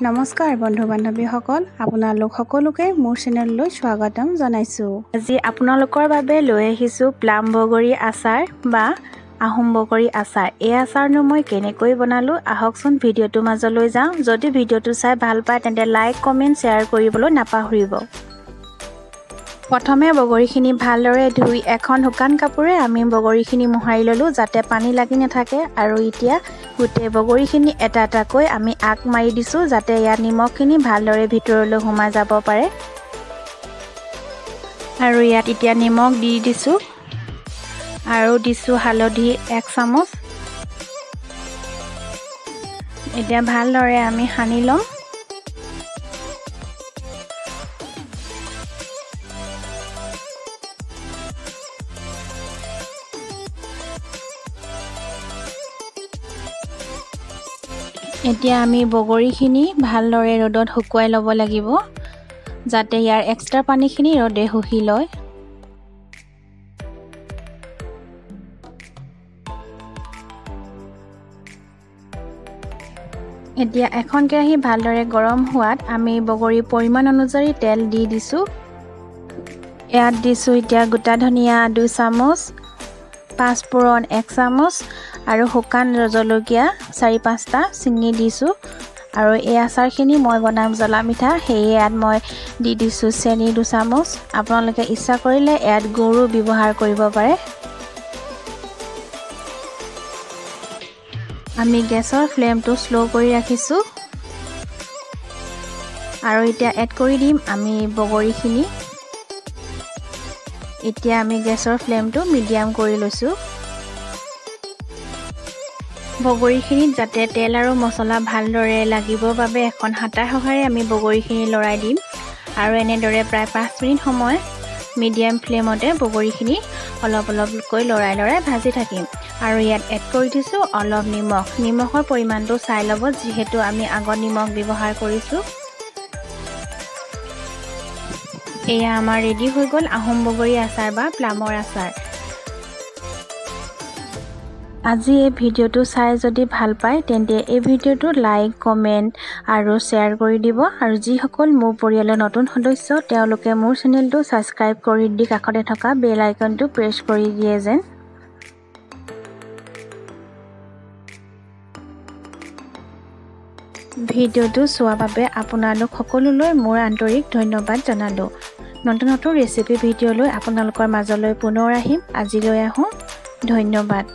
নমস্কাৰ বন্ধু বান্ধৱীসকল, আপোনালোক সকলোকে মোৰ চেনেললৈ স্বাগতম জনাইছোঁ। আজি আপোনালোকৰ বাবে লৈ আহিছোঁ প্লাম বগৰী আচাৰ বা আহোম বগৰী আচাৰ। এই আচাৰনো মই কেনেকৈ বনালোঁ আহকচোন ভিডিঅ'টোৰ মাজলৈ যাওঁ। যদি ভিডিঅ'টো চাই ভাল পায় তেন্তে লাইক কমেণ্ট শ্বেয়াৰ কৰিবলৈ নাপাহৰিব। প্ৰথমে বগৰীখিনি ভালদৰে ধুই এখন শুকান কাপোৰে আমি বগৰীখিনি মোহাৰি ল'লোঁ যাতে পানী লাগি নাথাকে। আৰু এতিয়া গোটেই বগৰীখিনি এটা এটাকৈ আমি আগ মাৰি দিছোঁ যাতে ইয়াত নিমখখিনি ভালদৰে ভিতৰলৈ সোমাই যাব পাৰে। আৰু ইয়াত এতিয়া নিমখ দি দিছোঁ আৰু দিছোঁ হালধি 1 চামুচ। এতিয়া ভালদৰে আমি সানি ল'ম। এতিয়া আমি বগৰীখিনি ভালদৰে ৰ'দত শুকুৱাই ল'ব লাগিব যাতে ইয়াৰ এক্সট্ৰা পানীখিনি ৰ'দে শুহি লয়। এতিয়া এখন কেৰাহী ভালদৰে গৰম হোৱাত আমি বগৰীৰ পৰিমাণ অনুযায়ী তেল দি দিছোঁ। ইয়াত দিছোঁ এতিয়া গোটা ধনিয়া 2 চামুচ, পাঁচফোৰণ 1 চামুচ আৰু শুকান জলকীয়া 4-5টা ছিঙি দিছোঁ। আৰু এই আচাৰখিনি মই বনাম জ্বলা মিঠা, সেয়ে ইয়াত মই দি দিছোঁ চেনি 2 চামুচ। আপোনালোকে ইচ্ছা কৰিলে ইয়াত গুৰো ব্যৱহাৰ কৰিব পাৰে। আমি গেছৰ ফ্লেমটো স্ল' কৰি ৰাখিছোঁ আৰু এতিয়া এড কৰি দিম আমি বগৰীখিনি। এতিয়া আমি গেছৰ ফ্লেমটো মিডিয়াম কৰি লৈছোঁ। বগৰীখিনিত যাতে তেল আৰু মছলা ভালদৰে লাগিবৰ বাবে এখন হাতাৰ সহায়েৰে আমি বগৰীখিনি লৰাই দিম আৰু এনেদৰে প্ৰায় 5 মিনিট সময় মিডিয়াম ফ্লেমতে বগৰীখিনি অলপকৈ লৰাই ভাজি থাকিম। আৰু ইয়াত এড কৰি দিছোঁ অলপ নিমখৰ পৰিমাণটো চাই ল'ব যিহেতু আমি আগত নিমখ ব্যৱহাৰ কৰিছোঁ। এয়া আমাৰ ৰেডি হৈ গ'ল আহোম বগৰী আচাৰ বা প্লামৰ আচাৰ। আজি এই ভিডিঅ'টো চাই যদি ভাল পায় তেন্তে এই ভিডিঅ'টো লাইক কমেণ্ট আৰু শ্বেয়াৰ কৰি দিব। আৰু যিসকল মোৰ পৰিয়ালৰ নতুন সদস্য তেওঁলোকে মোৰ চেনেলটো ছাবস্ক্ৰাইব কৰি দি কাষতে থকা বেল আইকনটো প্ৰেছ কৰি দিয়ে যেন। ভিডিঅ'টো চোৱাৰ বাবে আপোনালোক সকলোলৈ মোৰ আন্তৰিক ধন্যবাদ জনালোঁ। নতুন ৰেচিপি ভিডিঅ'লৈ আপোনালোকৰ মাজলৈ পুনৰ আহিম। আজিলৈ আহোঁ, ধন্যবাদ।